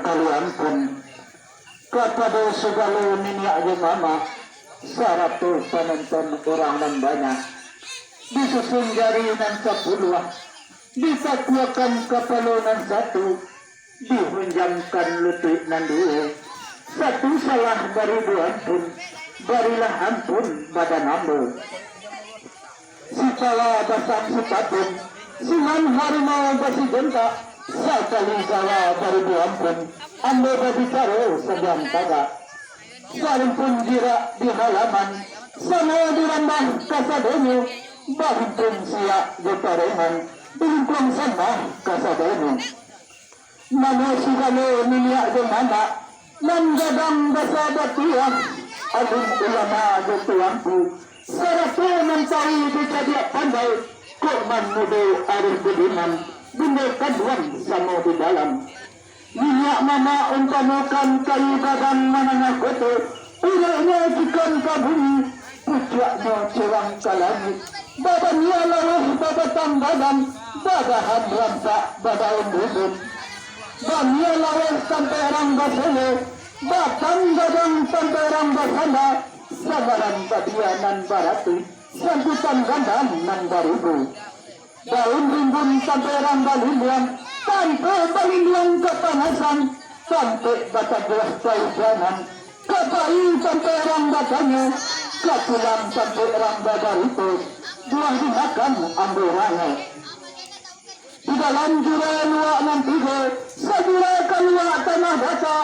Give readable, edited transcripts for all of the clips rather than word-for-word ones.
Kalian pun kepada segala minyak mama saratu penonton orang dan banyak disusun jaringan 10 disatuakan kepelunan 1 dihunjamkan lutut nan 2 satu salah dari 2 pun barilah ampun badan ambo sipala basang sepatun siman harimau basi genta sekali salah dari 2 pun ambo berbicara sedang taga saling pun jira di halaman sana dirambah kasadonyo bahin pun siap berparengan dilingkung sana kasadonyo mana sigalo minyak jemana nan gadang basa batuang alun ulama jotuangku saratu mencari dicadiak pandai korban muda arif budiman bunda kaduan sama di dalam minyak mama umpamukan kayu gadang manangah kotor ulahnya ikan kabumi pucaknya cerang kalangit badannya laluh babatang badan badahan rampak badaun rubun bannya laluh sampai rangga solo batang gadang sampai rangga sana samaran badianan baratu sambutan gandang nan baribu daun rimbun sampai rangga limbuan sampai balinglang kepanasan sampai bata belah pausanan kapain sampai rangga kanyu katulang sampai rangga baribu buah dimakan amborane di dalam jura luak nan tiga sajura keluar tanah bata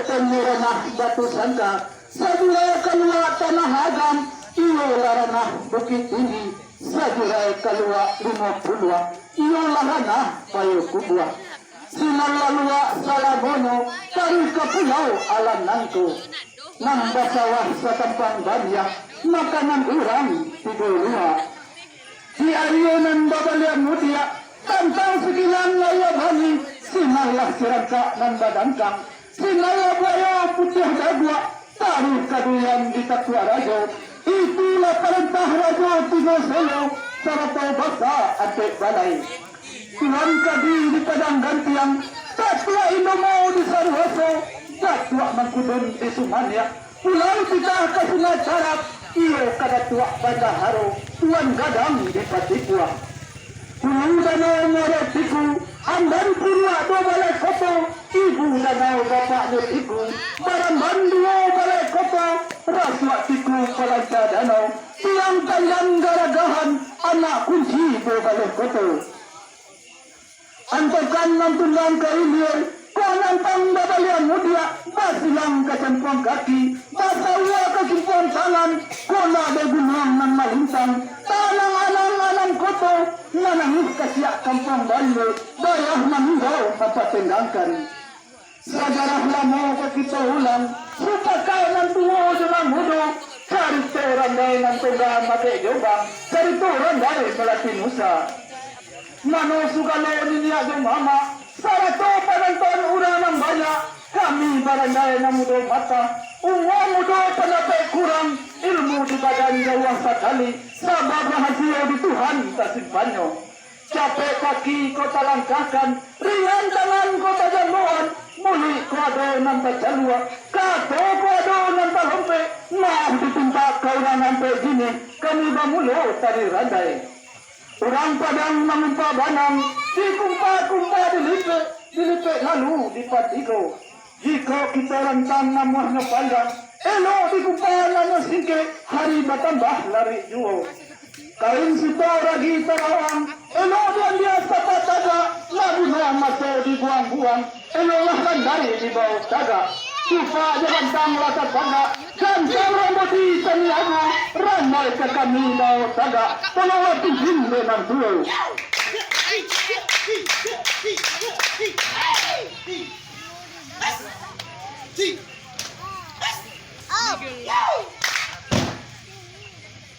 temirana batu sangka sajura keluar tanah agam iyo larana bukit tinggi sajura keluar 50 iyo larana payo kubwa sinan lalua salabono kari ke pulau alam nangku nang basawah satampang banyak makanan orang tidur luar di arionan babalian mudia tantang sekilan layar hani sinarlah sirangka nan badangkang sinarlah buaya putih dagua taruh kaduyan di takwa rajo itulah perintah rajo tiga solo sarata basa adik balai Tuhan kadi di padang gantiang tatwa inomo di sarwaso tatwa mangkudun di sumanya pulau kita ke sungai carap iyo kada tua bandaharo tuan gadang di patikua pulau danau ngoretiku amban purwa do balai koto ibu danau bapak nutiku barang banduo balai koto raswa tiku palaca danau tiang kalian garagahan anak kunci do balai koto antokan nantulang kailir konantang babalian mudia basilang kecempong kaki basawa kecempong tangan kona begunang nan malintang tanang anang koto nanangis kasiak kampung bayu bayah manunggaw papatenggangkan sejarah lama kita ulang supakai nan tuwo dalam hudo Sarito randay ng tunggang mati jombang, sarito randay melati musa. Mano sugalo niya jomama, sarato pananton urang ng baya, kami barangay na mudo mata, unga mudo panapay kurang, ilmu di badan jawang sakali, sabab rahasia di Tuhan tasimpanyo. Capek kaki kau talangkahkan, ringan tangan kau tajamuan, muli kau ada nampak jalua, kato kau ada nampak lompe, mau ditimpa kau nampak gini, kami bamulo tadi randai. Orang padang mengumpa banang, dikumpa-kumpa dilipet lalu dipatiko. Jika kita rantang namuahnya pandang, elo dikumpa lalu singke, hari bertambah lari juo. Kain sito ragi tarawang, elo dan dia sapat taga, lagunya masuk dibuang-buang, elo lah landai di bawah taga. Supa jangan tang rasa taga, dan jangan rambut seniaga, ramai ke kami bawah taga, tolong pimpin dengan dulu.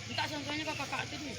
Minta sangkanya ke kakak itu nih.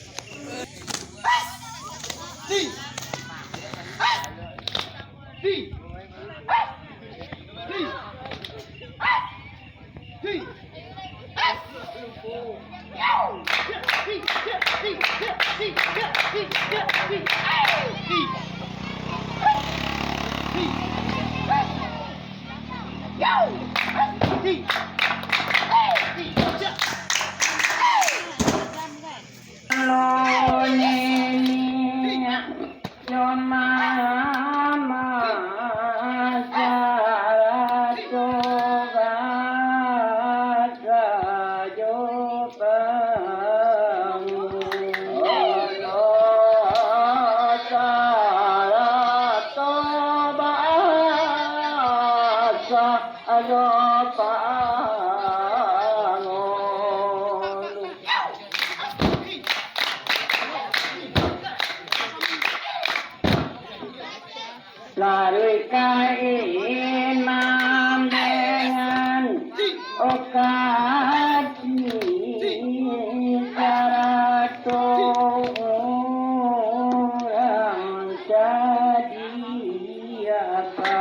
Lari kain mam dengan okati sarato orang jadi apa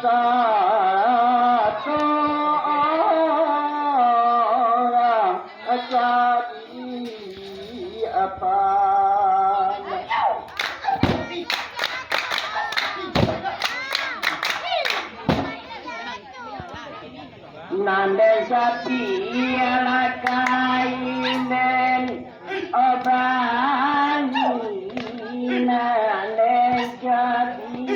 sarato orang jadi apa. Nanda sapi ala kainen obani, nanda sapi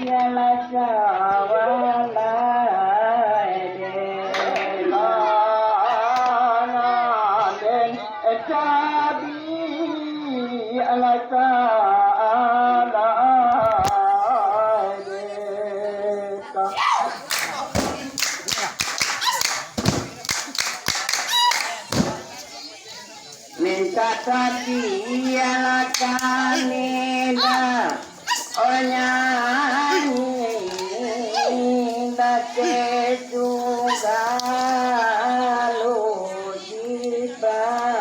ala sawala nanda sapi ala sawala. Minta tadi ala kanida onyanyi dake juga lu di bandar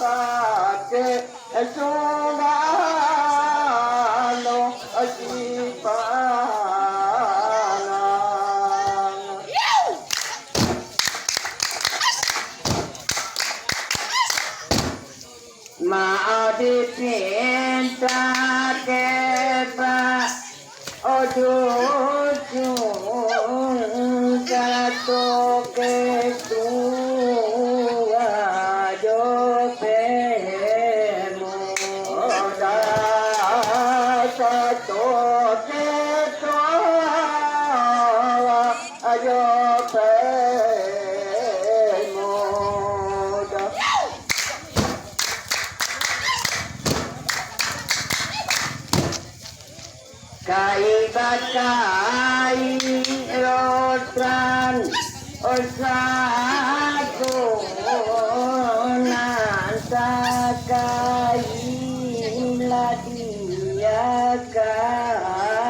dake juga lu di bandar. Mau dipinta keba ujung jatuh ke tua jopemu jatuh ke tua jopemu. Kai bakai rotran osaku nanta kai ladia kara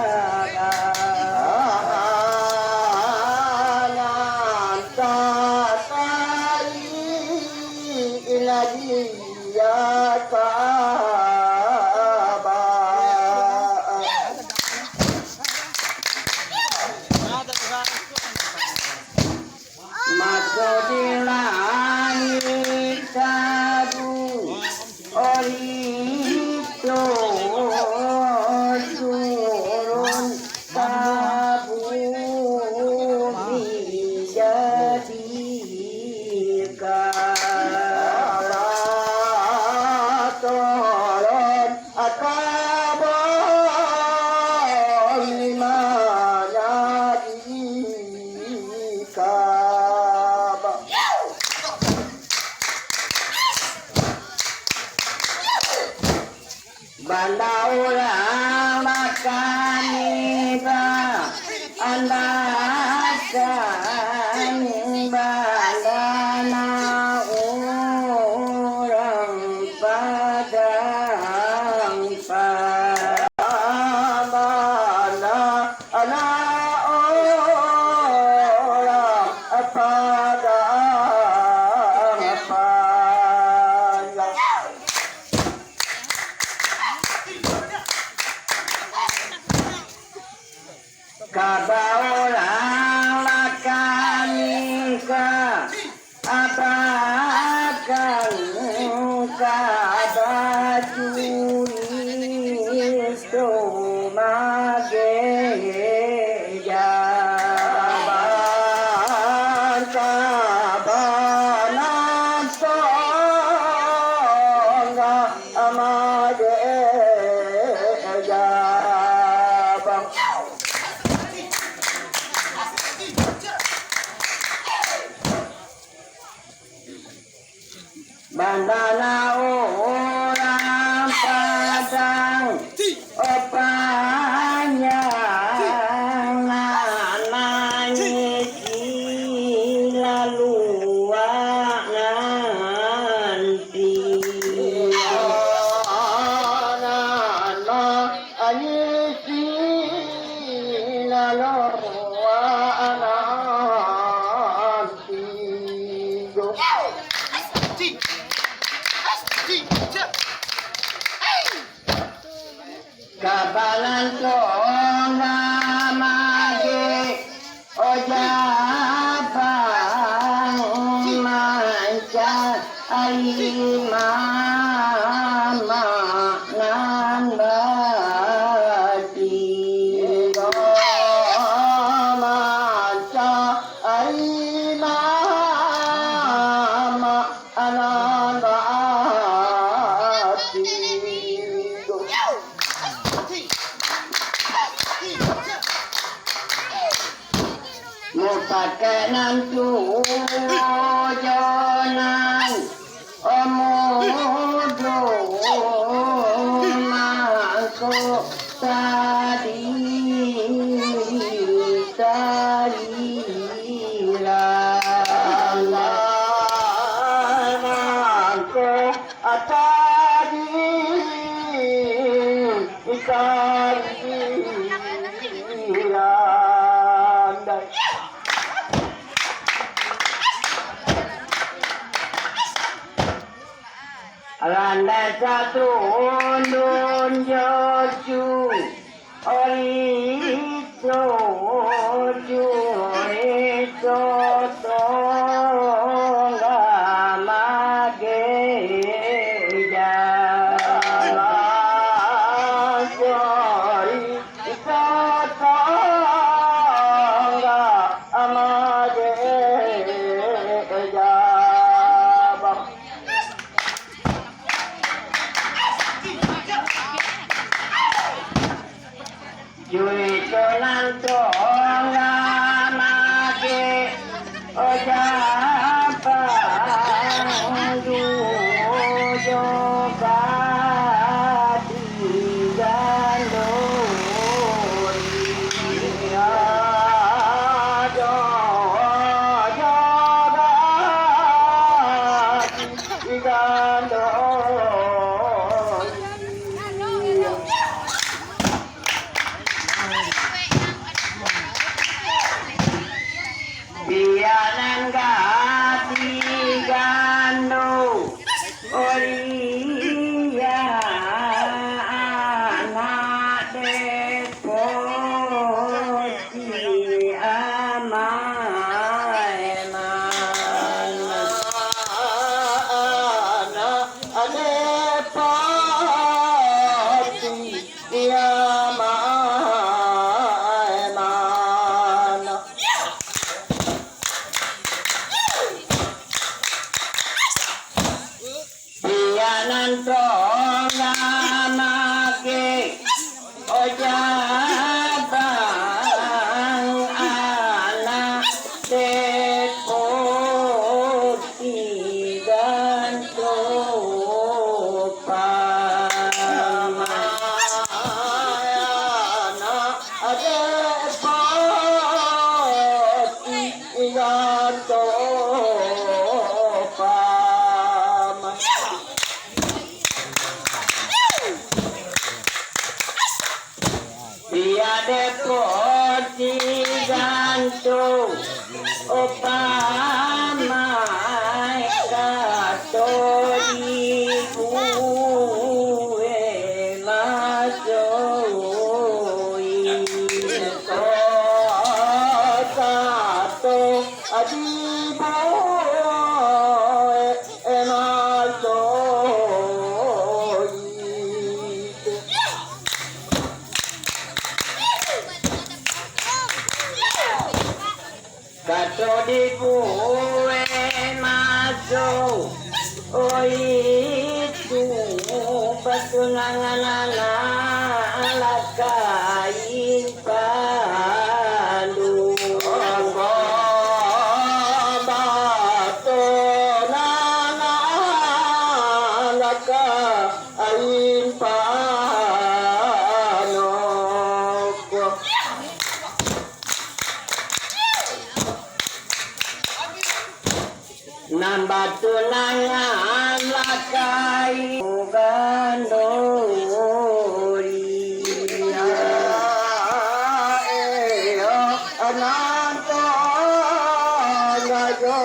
bandana orang Padang panjang nangis lalu nanti kabalan tonga mage ojabang manca alimama nan bati manca alimama anan bati mupakanan tujonan omudu mangko tadi mangko Randa satu undun joju orito jojo tonga mageja orito tonga mageja Juito nantonga mage ojabang dujo badi gandori ajo badi gandori bianan gati gando oria anak dekoti amai mana anak dekoti amai mana bianan tonga mage ojabang anak dekoti ganto anak dekoti ganto dia dekoti gantung opamai katori kue masoi kato adibo Kato di kue masuk oh itu petunangan anak kain palu batu nana nambah tunangan lakai gandori ananto ngajo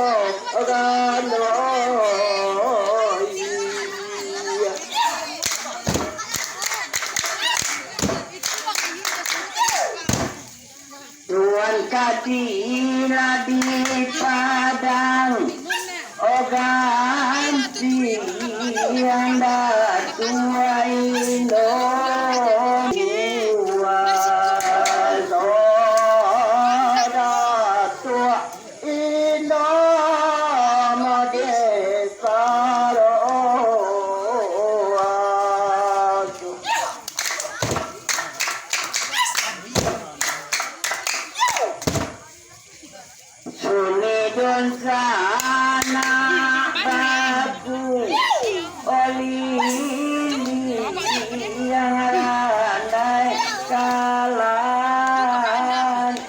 gandori tuan kadila di padang ganti yang tua Indo Sunidun sana baku oli yang randai kalan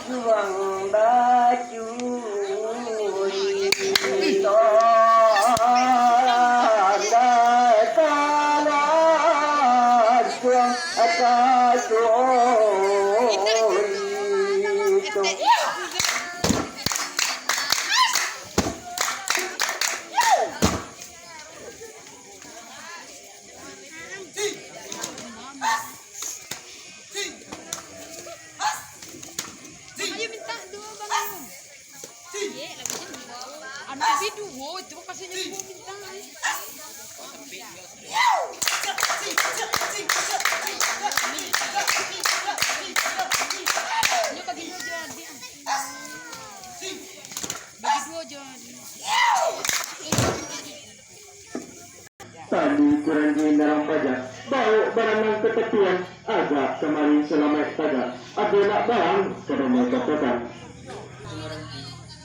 suang baju randai kalan suang baju itu kasihnya dua bintang. Ini bagi dua jadi. Bagi dua jadi. Tadi kurang dalam pajak, bau barang ke tepian, agak kemarin selamat tagak, ada nak barang, kada mau katakan.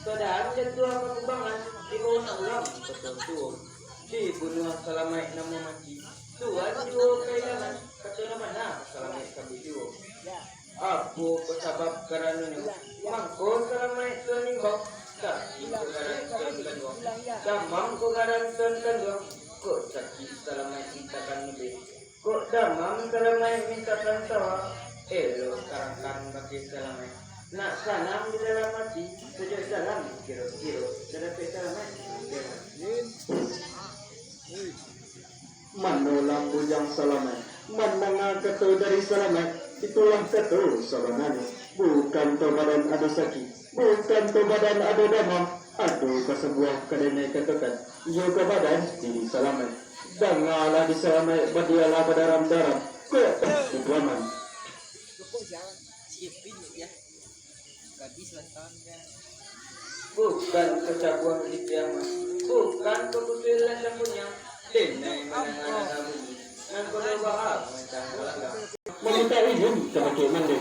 Saudara jatuh perkembangan di bawah ulang tertentu di bunuh salamai nama mati tuan jiwa kailangan kata nama na salamai kami jiwa aku bersabab kerana ni mangko salamai tuan ni bau tak kegaran tuan kan dua damang kegaran tuan kan dua kok sakit salamai minta kan lebih kok damang salamai minta kan tawa elo karangkan bagi salamai nak salam di dalam hati, sejak dalam kira-kira dalam salamai. Manolang bujang salamai, mendengar kata dari salamai, itulah kata sebenarnya. Bukan to badan ada sakit, bukan to badan ada demam, ada kesebuah kadang katakan, ia ke badan di salamai. Dengarlah di salamai, berdialah berdaram-daram, ke kekuaman. Bukan kecabuan di kiamat, bukan kebetulan yang punya denai menangan bunyi dan berbahag macam belakang. Meminta izin kepada Mandi.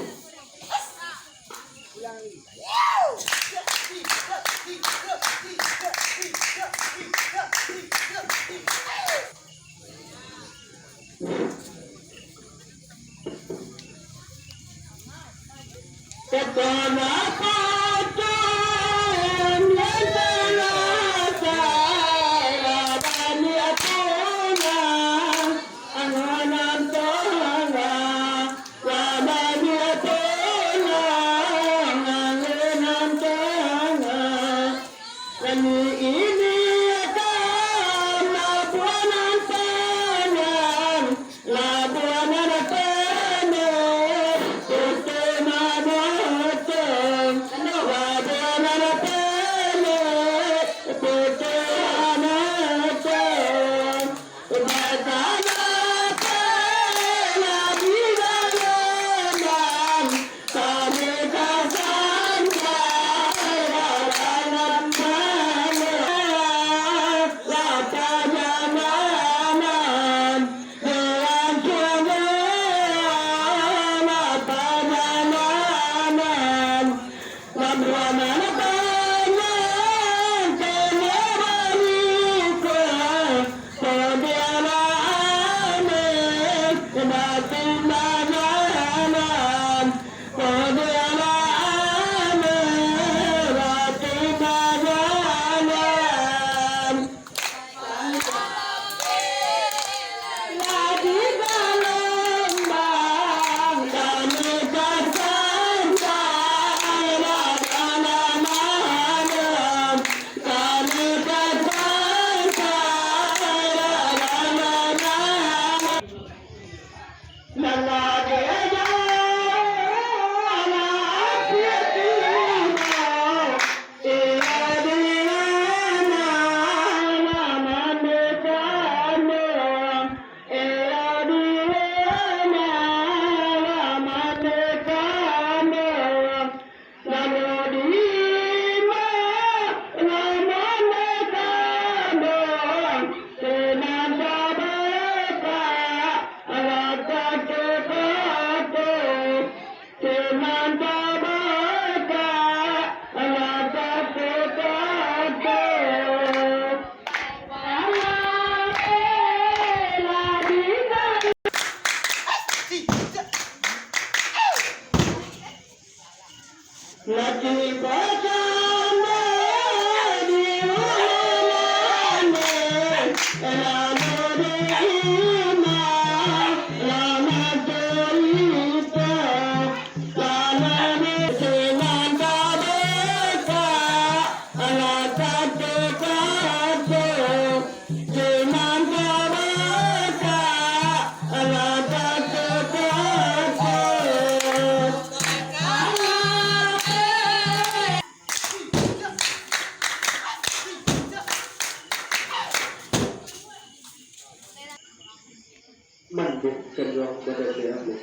mandeh kedua badan aku.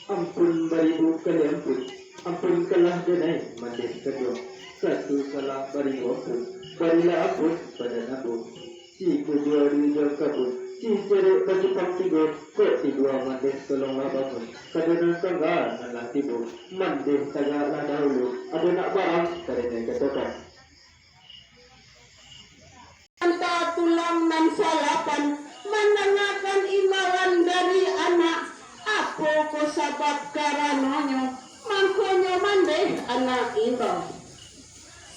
Ampun baribu kalian pun, ampun kalah denai mandeh kedua. Satu salah baribu aku, barilah ampun badan aku. Si kedua dua kabut, si cerek bagi tiga, ketiga mandeh tolonglah bangun. Kadang sanggar nalah tibu, mandeh tagalah dahulu. Ada nak barang, kadang ketokan. Anta tulang nan salapan menangakan imawan dari anak apa ko sabab karanonyo mangkonyo mandeh anak imbang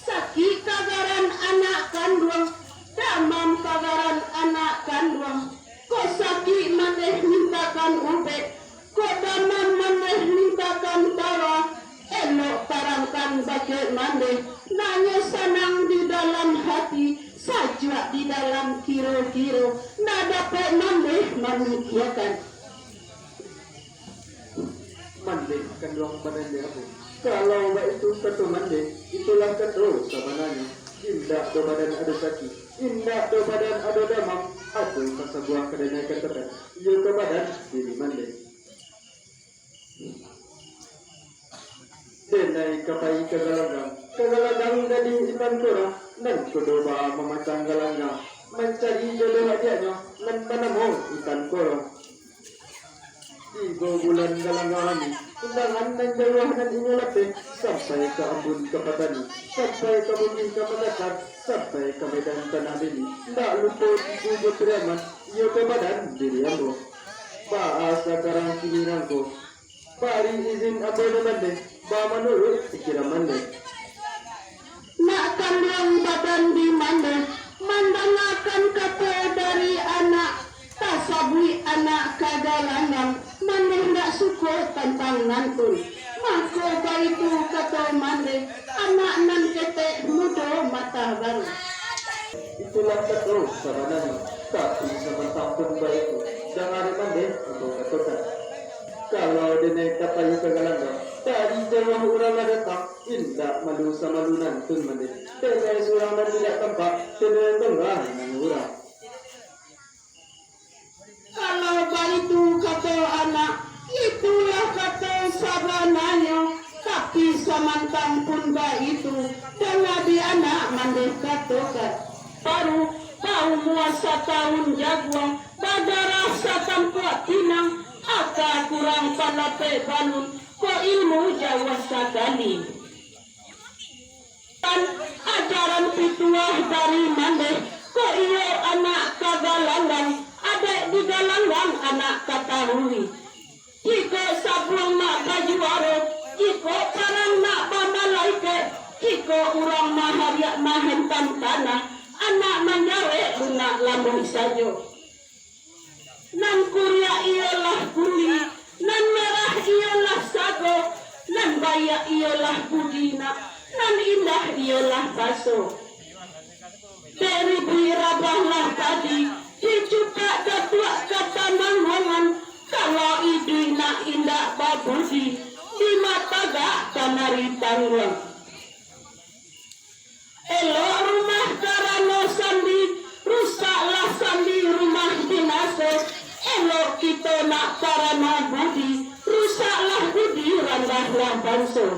sakit kagaran anak kandung damam kagaran anak kandung ko sakit mandeh mintakan ubek ko damam mandeh mintakan tawa elok tarangkan bagai mandeh nanya senang di dalam hati sajak di dalam kiro-kiro nak dapat mandeh memikirkan Mandeh kandung badan dia aku. Kalau itu kata mandeh, itulah kata sebenarnya. Indah do badan ada sakit, indah do badan ada damam. Apa masa buah kedai katakan, ia ke badan diri mandeh. Denai kapai kegalagang dari ipan korang, dan kedoba memasang galanggang, mencari jodoh hadiahnya, dan penemu ikan korang. 3 bulan galanggang undangan dan jawahan ini lebih sampai ke Ambon ke Padani, sampai ke Bumi ke Makassar, sampai ke Medan Tanah Deli. Tak luput ibu Priaman, ia ke badan diri ambo. Bahasa karang kini rangko, bari izin apa mandeh, bah menurut pikiran mandeh. nak kandung badan di mandeh mendengarkan kata dari anak tasabui anak kagalangan mandeh tak suka tentang nantun maka itu kata mandeh anak nan ketek muda mata baru Itulah kata sebenarnya, tapi sementara pun baik jangan mandeh untuk katakan. Kalau dia kapai kegalanggang, tadi jawah orang datang, indah malu sama lunan tun mandeh. Dengan seorang dan tidak tampak, dengan tengah dengan orang. kalau itu kata anak itulah kata sabananya tapi samantang pun itu dengan di anak mandeh katakan baru tahu muasa tahun jaguang pada rasa tanpa tinang aka kurang palape balun ko ilmu jawa sakali dan ajaran pituah dari mandeh ko iyo anak kagalangan adek di galangan anak katahui jika sabung nak bajuaro jika parang nak pamalaike jika orang mahariak mahentan tanah anak menyawe lunak lambung sajo nan kuria ialah kuli nan merah ialah sago nan bayak ialah budina nan indah ialah baso dari birabahlah tadi dicuka ketua kata mangongan kalau idui nak indah babudi di mata gak kamari tanggung elok rumah karano sandi rusaklah sandi rumah dinase elok kita nak karano budi rusaklah budi randahlah banso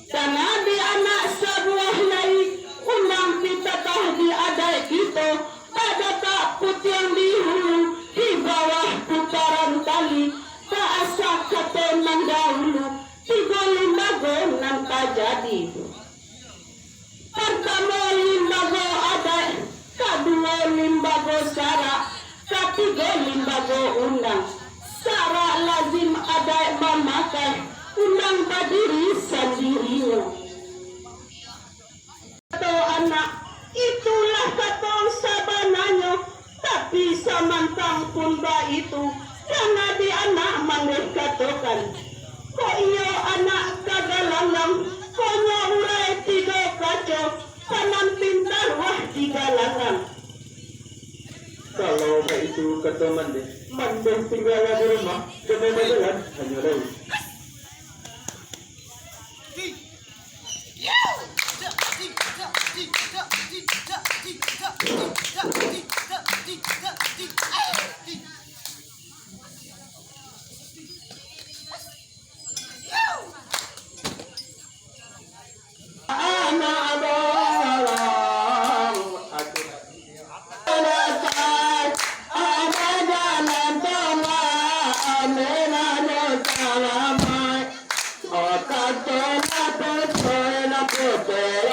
dan di anak sebuah naik undang kita tah di adai kita pada tak putih di hulu di bawah putaran tali tak asal kata mandahulu 35 gonang tak jadi pertama limbago adai kedua limbago syarak ketiga limbago undang syarak lazim adai memakai undang berdiri sendirinya kata anak itulah kata sabananya tapi samantang pun itu karena di anak mandeh katakan kok iyo anak kagalangang konya urai 3 kaca kanan pintar wah 3 langang Kalau itu kata mandeh, mandeh tinggal di rumah, kena jalan hanya lain. Hey! Oke.